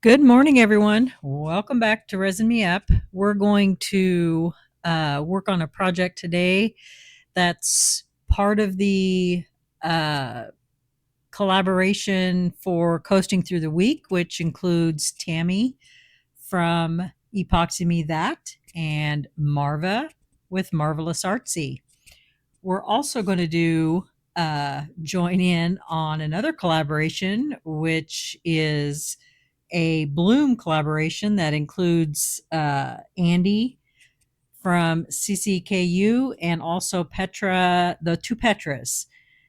Good morning, everyone. Welcome back to Resin Me Up. We're going to work on a project today that's part of the uh, collaboration for Coasting Through the Week, which includes Tammy from Epoxy Me That and Marva with Marvelous Artsy. We're also going to do join in on another collaboration, which is a Bloom collaboration that includes Andy from CCKU and also Petra, the two Petras.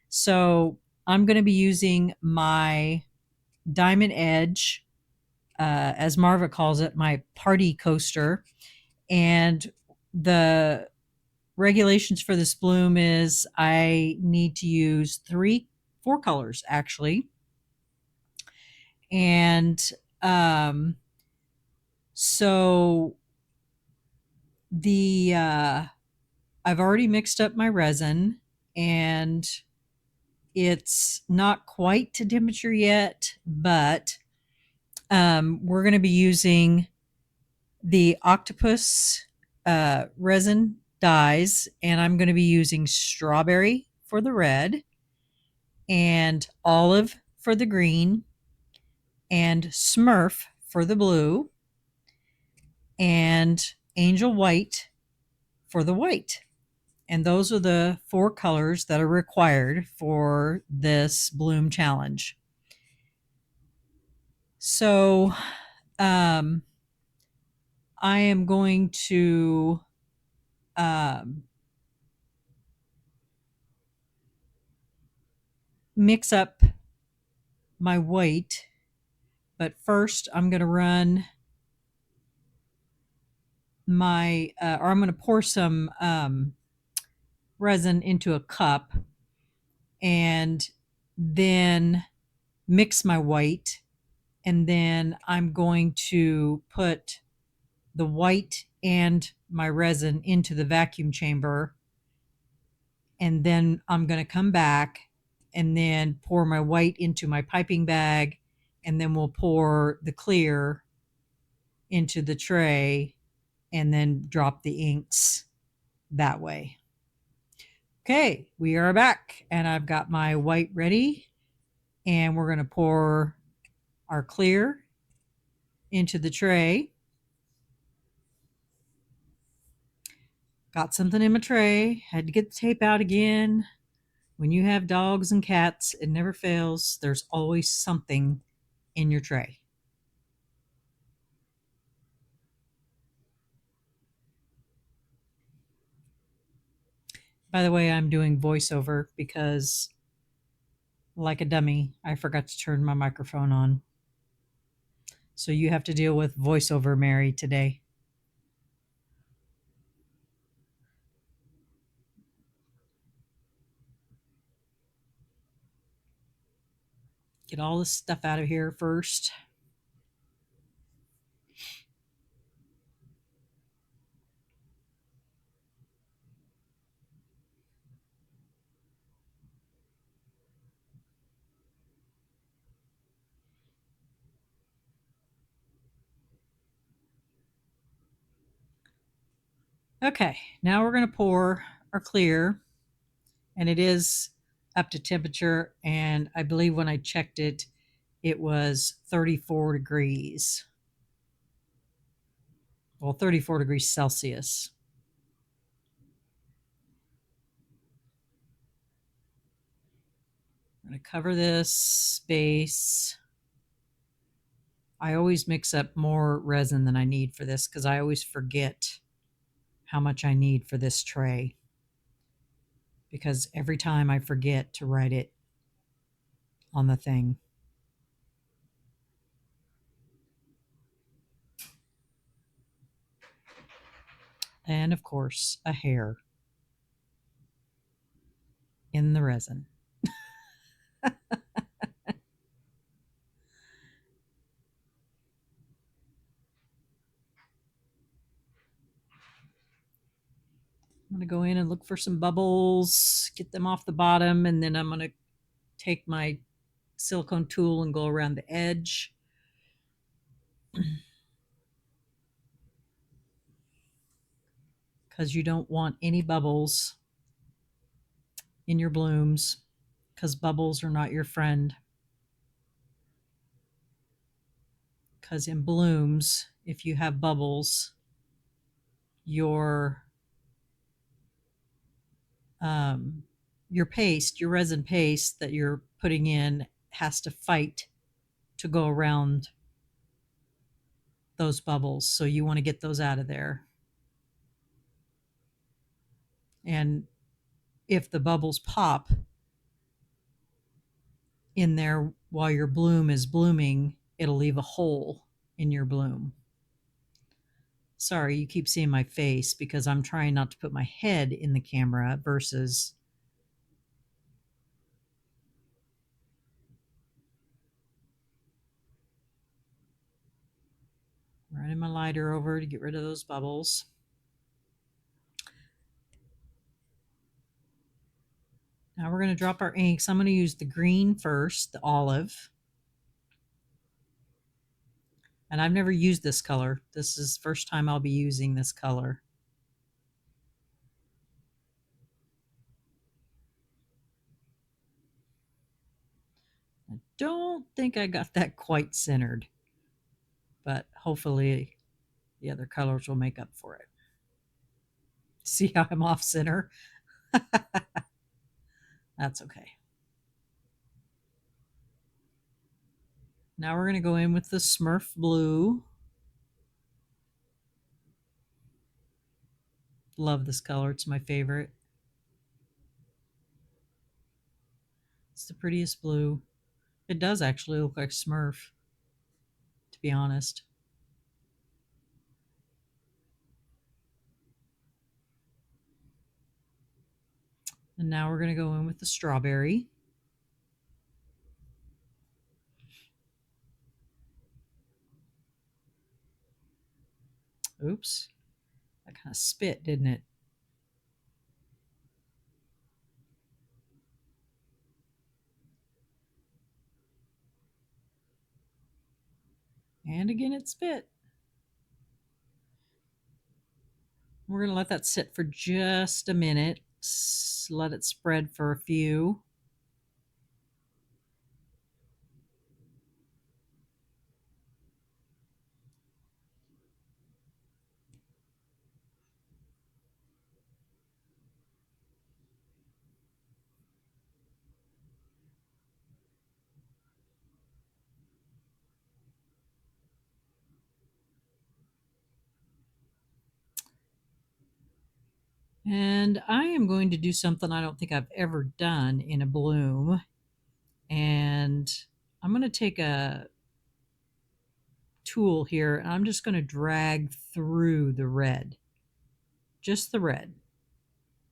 So I'm going to be using my Diamond Edge, as Marva calls it, my party coaster. And the regulations for this bloom is I need to use four colors actually. And so the I've already mixed up my resin and it's not quite to temperature yet, but we're going to be using the octopus resin dyes, and I'm going to be using strawberry for the red and olive for the green and smurf for the blue and angel white for the white. And those are the four colors that are required for this bloom challenge. So I am going to mix up my white, but first I'm going to run my, or I'm going to pour some resin into a cup and then mix my white. And then I'm going to put the white and my resin into the vacuum chamber. And then I'm going to come back and then pour my white into my piping bag. And then we'll pour the clear into the tray and then drop the inks that way. Okay, we are back and I've got my white ready and we're going to pour our clear into the tray. Got something in my tray, had to get the tape out again. When you have dogs and cats, it never fails. There's always something in your tray. By the way, I'm doing voiceover because, like a dummy, I forgot to turn my microphone on. So you have to deal with voiceover Mary today. Get all this stuff out of here first. Okay, now we're going to pour our clear, and it is up to temperature, and I believe when I checked it, it was 34 degrees. Well, 34 degrees Celsius. I'm going to cover this base. I always mix up more resin than I need for this because I always forget how much I need for this tray, because every time I forget to write it on the thing. And of course, a hair in the resin. I'm going to go in and look for some bubbles, get them off the bottom, and then I'm going to take my silicone tool and go around the edge. because you don't want any bubbles in your blooms, because bubbles are not your friend. Because in blooms, if you have bubbles, your paste, your resin paste that you're putting in, has to fight to go around those bubbles. So you want to get those out of there. And if the bubbles pop in there while your bloom is blooming, it'll leave a hole in your bloom. Sorry, you keep seeing my face because I'm trying not to put my head in the camera versus running my lighter over to get rid of those bubbles. Now we're going to drop our inks. I'm going to use the green first, the olive. And I've never used this color. This is the first time I'll be using this color. I don't think I got that quite centered, but hopefully the other colors will make up for it. See how I'm off center? That's okay. Now we're going to go in with the Smurf blue. Love this color. It's my favorite. It's the prettiest blue. It does actually look like Smurf, to be honest. And now we're going to go in with the strawberry. Oops. That kind of spit, didn't it? And again, it spit. We're going to let that sit for just a minute. Let it spread for a few. And I am going to do something I don't think I've ever done in a bloom. And I'm going to take a tool here and I'm just going to drag through the red. Just the red,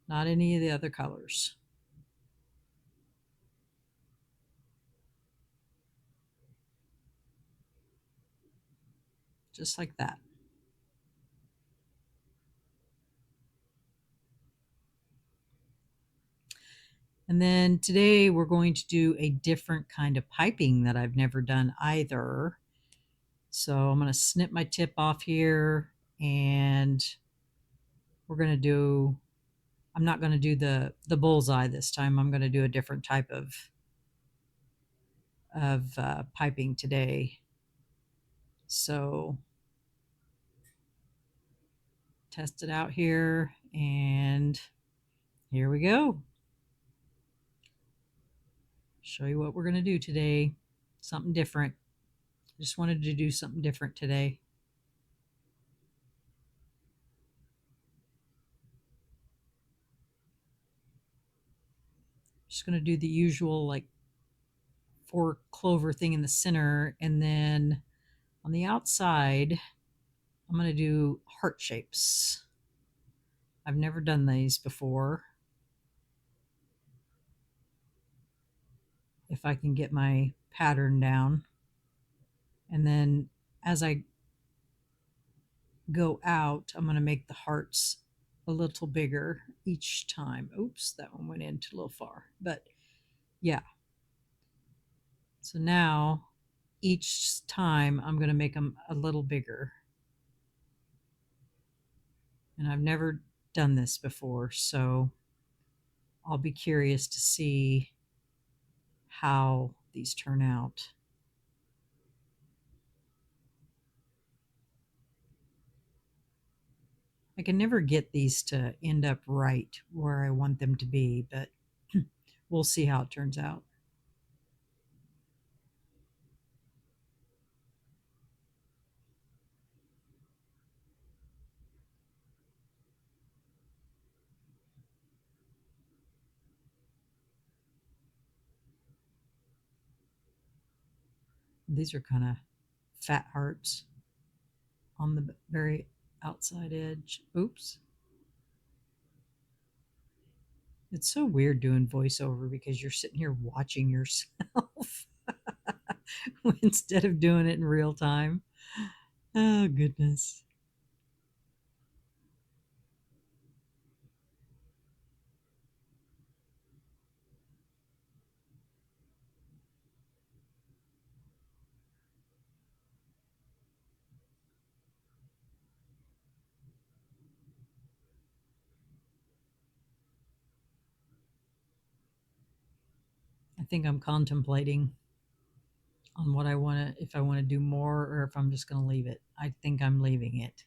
not any of the other colors. Just like that. And then today we're going to do a different kind of piping that I've never done either. So I'm going to snip my tip off here and we're going to do, I'm not going to do the bullseye this time. I'm going to do a different type of piping today. So test it out here and here we go. Show you what we're going to do today. Something different. Just wanted to do something different today. Just going to do the usual like 4 clover thing in the center, and then on the outside I'm going to do heart shapes. I've never done these before. If I can get my pattern down. And then as I go out, I'm going to make the hearts a little bigger each time. Oops, that one went in a little far. But yeah. So now each time I'm going to make them a little bigger. And I've never done this before, so I'll be curious to see how these turn out. I can never get these to end up right where I want them to be, but we'll see how it turns out. These are kind of fat hearts on the very outside edge. Oops. It's so weird doing voiceover because you're sitting here watching yourself instead of doing it in real time. Oh, goodness. I think I'm contemplating on what I want to, if I want to do more or if I'm just going to leave it. I think I'm leaving it.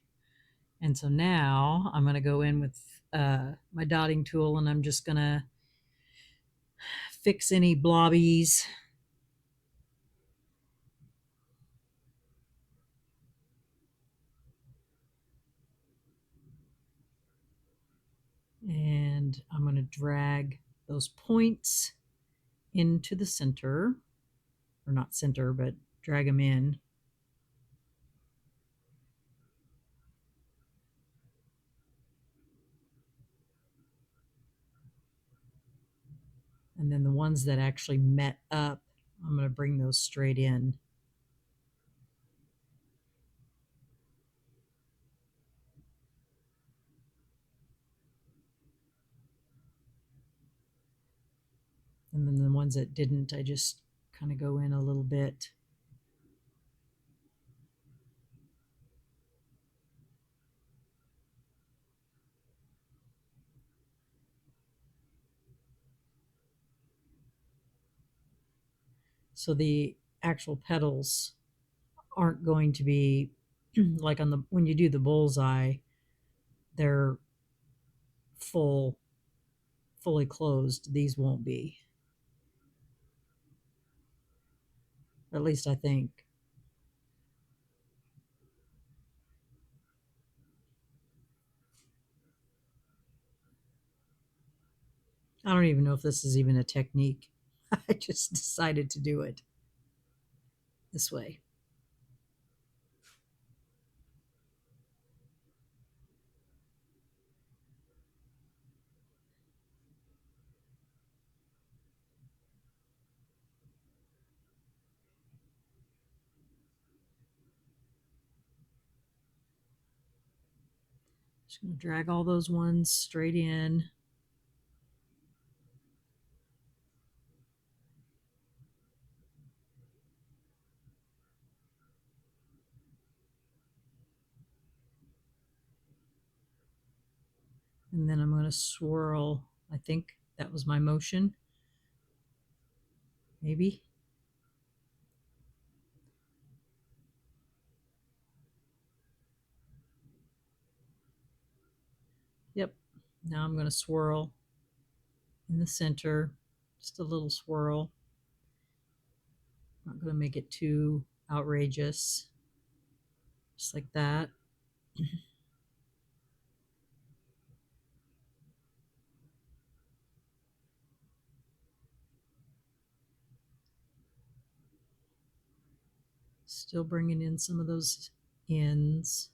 And so now I'm going to go in with my dotting tool and I'm just going to fix any blobbies. And I'm going to drag those points into the center, or not center, but drag them in. And then the ones that actually met up, I'm going to bring those straight in. And then the ones that didn't, I just kind of go in a little bit. So the actual petals aren't going to be like on the, when you do the bullseye, they're fully closed. These won't be. At least I think. I don't even know if this is even a technique. I just decided to do it this way. Just going to drag all those ones straight in. And then I'm going to swirl. I think that was my motion. Maybe. Yep. Now I'm going to swirl in the center. Just a little swirl. Not going to make it too outrageous. Just like that. Still bringing in some of those ends.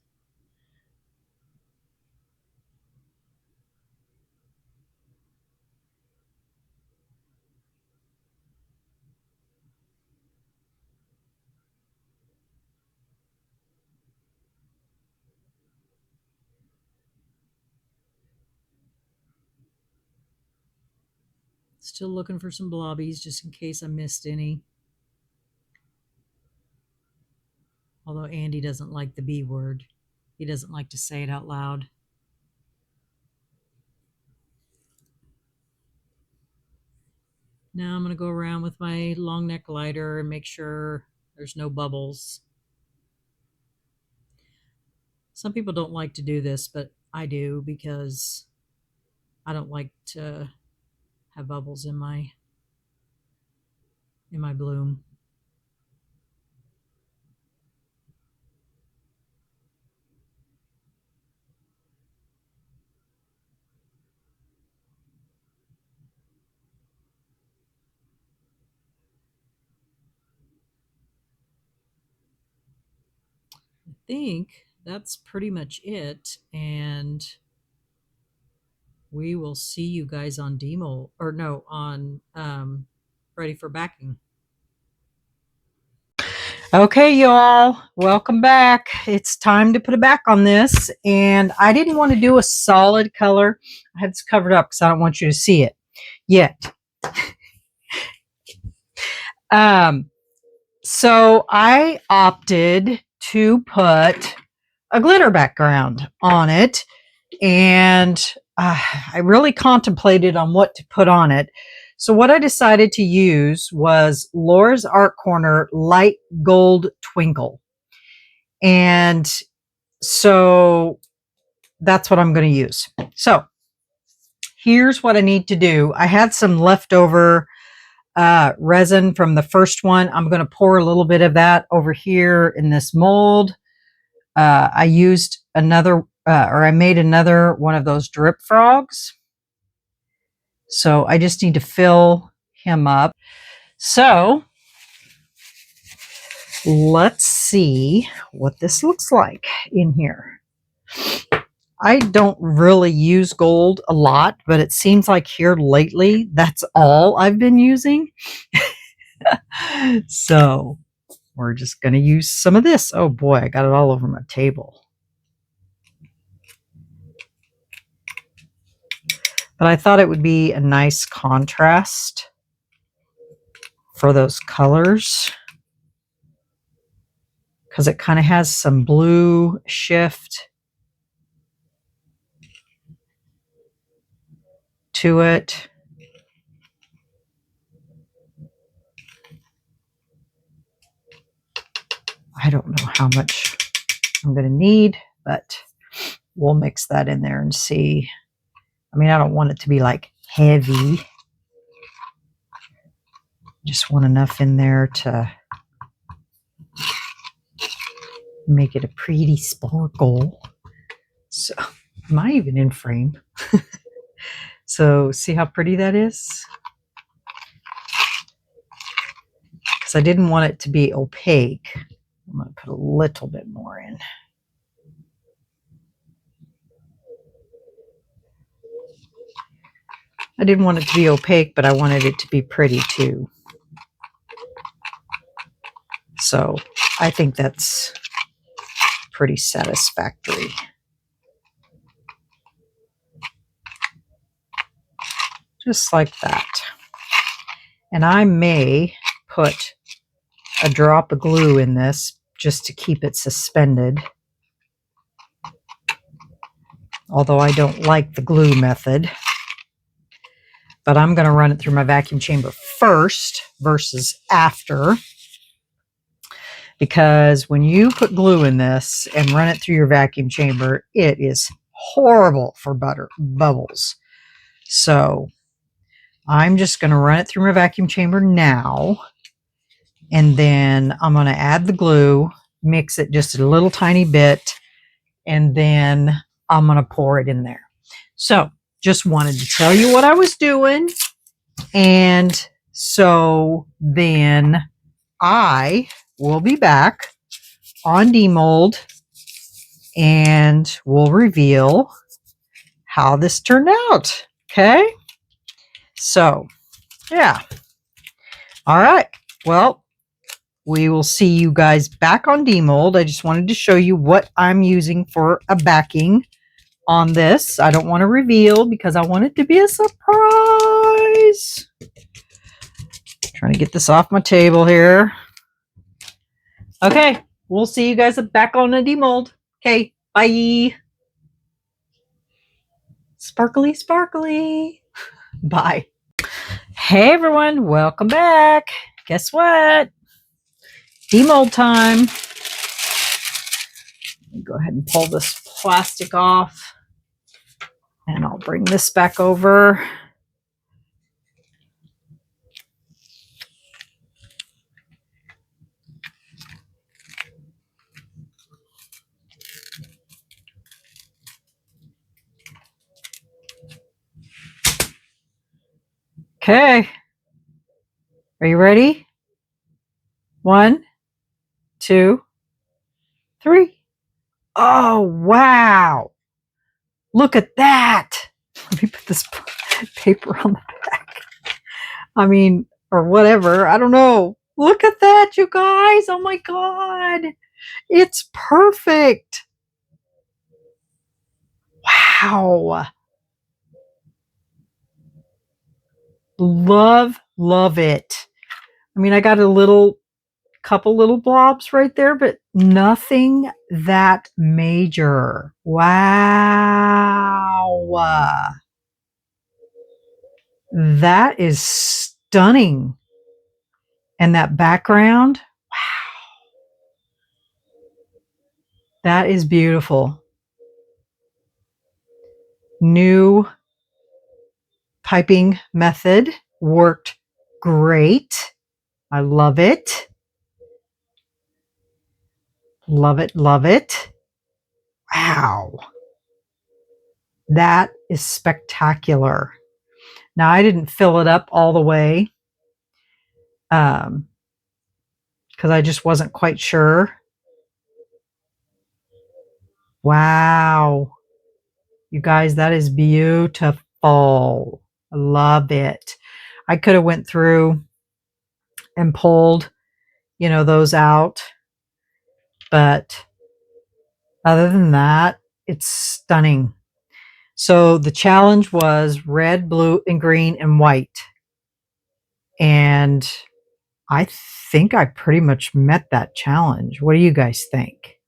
Still looking for some blobbies just in case I missed any. Although Andy doesn't like the B word. He doesn't like to say it out loud. Now I'm going to go around with my long neck lighter and make sure there's no bubbles. Some people don't like to do this, but I do because I don't like to have bubbles in my bloom. I think that's pretty much it, and we will see you guys on demo, or no, on ready for backing. Okay, y'all, welcome back. It's time to put a back on this, and I didn't want to do a solid color. I had this covered up because I don't want you to see it yet. So I opted to put a glitter background on it, and I really contemplated on what to put on it. So what I decided to use was Laura's Art Corner Light Gold Twinkle. And so that's what I'm going to use. So here's what I need to do. I had some leftover resin from the first one. I'm going to pour a little bit of that over here in this mold. I used another, or I made another one of those drip frogs. So I just need to fill him up. So let's see what this looks like in here. I don't really use gold a lot, but it seems like here lately, that's all I've been using. So we're just going to use some of this. Oh boy, I got it all over my table. But I thought it would be a nice contrast for those colors, because it kind of has some blue shift to it. I don't know how much I'm going to need, but we'll mix that in there and see. I mean, I don't want it to be like heavy. Just want enough in there to make it a pretty sparkle. So, am I even in frame? So, see how pretty that is? Because I didn't want it to be opaque. I'm going to put a little bit more in. I didn't want it to be opaque, but I wanted it to be pretty too. So I think that's pretty satisfactory. Just like that. And I may put a drop of glue in this just to keep it suspended. Although I don't like the glue method. But I'm going to run it through my vacuum chamber first versus after. Because when you put glue in this and run it through your vacuum chamber, it is horrible for bubbles. So I'm just going to run it through my vacuum chamber now. And then I'm going to add the glue, mix it just a little tiny bit, and then I'm going to pour it in there. So just wanted to tell you what I was doing. And so then I will be back on Demold and we'll reveal how this turned out. Okay. So, yeah. All right. Well, we will see you guys back on Demold. I just wanted to show you what I'm using for a backing on this. I don't want to reveal because I want it to be a surprise. Trying to get this off my table here. Okay, we'll see you guys back on the demold. Okay, bye. Sparkly, sparkly. Bye. Hey everyone, welcome back. Guess what? Demold time. Let me go ahead and pull this plastic off. And I'll bring this back over. Okay. Are you ready? 1, 2, 3. Oh, wow. Look at that. Let me put this paper on the back. I mean, or whatever. I don't know. Look at that, you guys. Oh my God. It's perfect. Wow. Love it. I mean, I got a couple little blobs right there, but nothing that major. Wow. That is stunning. And that background, wow. That is beautiful. New piping method worked great. I love it. Love it, love it. Wow. That is spectacular. Now, I didn't fill it up all the way because I just wasn't quite sure. Wow. You guys, that is beautiful. I love it. I could have went through and pulled, those out. But other than that, it's stunning. So the challenge was red, blue, and green, and white. And I think I pretty much met that challenge. What do you guys think?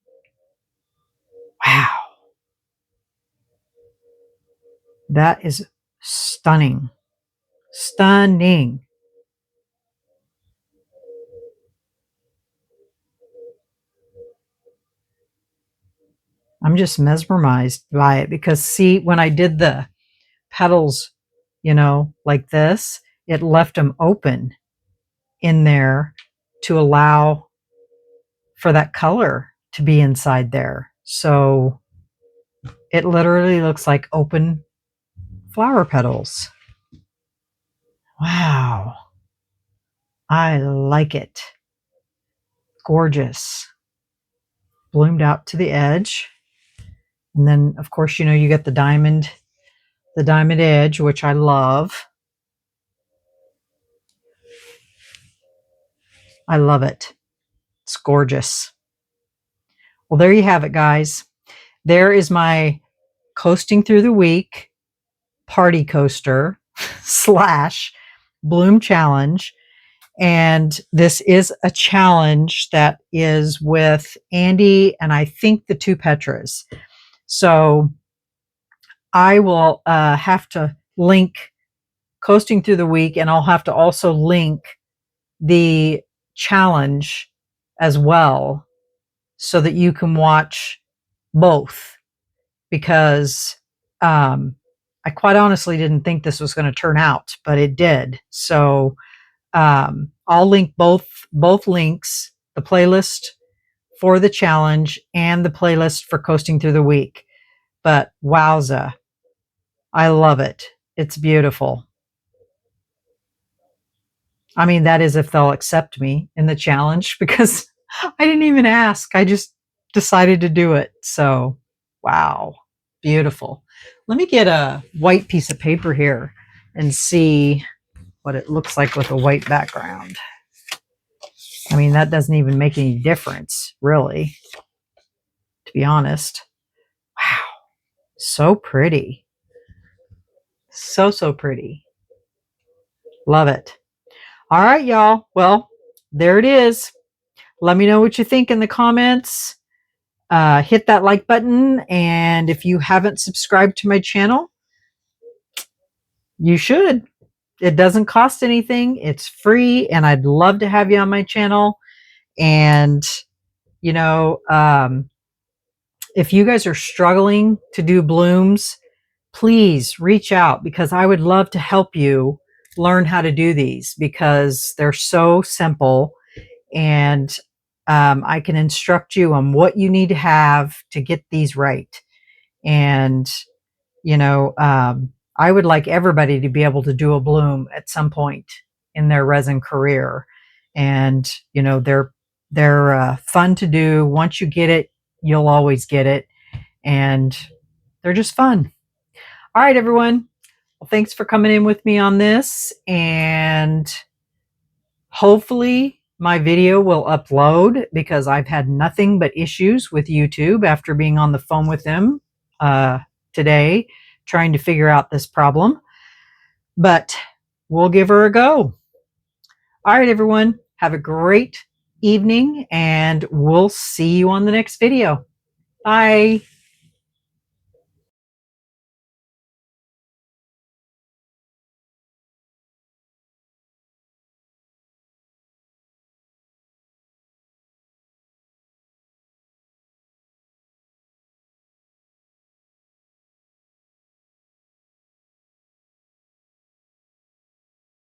Wow. That is stunning. Stunning. I'm just mesmerized by it because, see, when I did the petals, like this, it left them open in there to allow for that color to be inside there. So it literally looks like open flower petals. Wow. I like it. Gorgeous. Bloomed out to the edge. And then, of course, you get the diamond edge, which I love. I love it. It's gorgeous. Well, there you have it, guys. There is my coasting through the week party coaster / bloom challenge. And this is a challenge that is with Andy and I think the two Petras. So I will have to link coasting through the week, and I'll have to also link the challenge as well so that you can watch both, because I quite honestly didn't think this was going to turn out, but it did. So I'll link both links, the playlist for the challenge and the playlist for coasting through the week. But wowza, I love it. It's beautiful. I mean, that is if they'll accept me in the challenge, because I didn't even ask. I just decided to do it. So, wow, beautiful. Let me get a white piece of paper here and see what it looks like with a white background. I mean, that doesn't even make any difference, really, to be honest. Wow, so pretty. So pretty. Love it. All right, y'all. Well, there it is. Let me know what you think in the comments. Hit that like button. And if you haven't subscribed to my channel, you should. It doesn't cost anything. It's free. And I'd love to have you on my channel. And, you know, if you guys are struggling to do blooms, please reach out, because I would love to help you learn how to do these, because they're so simple. And I can instruct you on what you need to have to get these right. And, you know, I would like everybody to be able to do a bloom at some point in their resin career. And, you know, they're fun to do. Once you get it, you'll always get it. And they're just fun. All right, everyone. Well, thanks for coming in with me on this. And hopefully my video will upload, because I've had nothing but issues with YouTube after being on the phone with them today, trying to figure out this problem. But we'll give her a go. All right, everyone. Have a great evening, and we'll see you on the next video. Bye.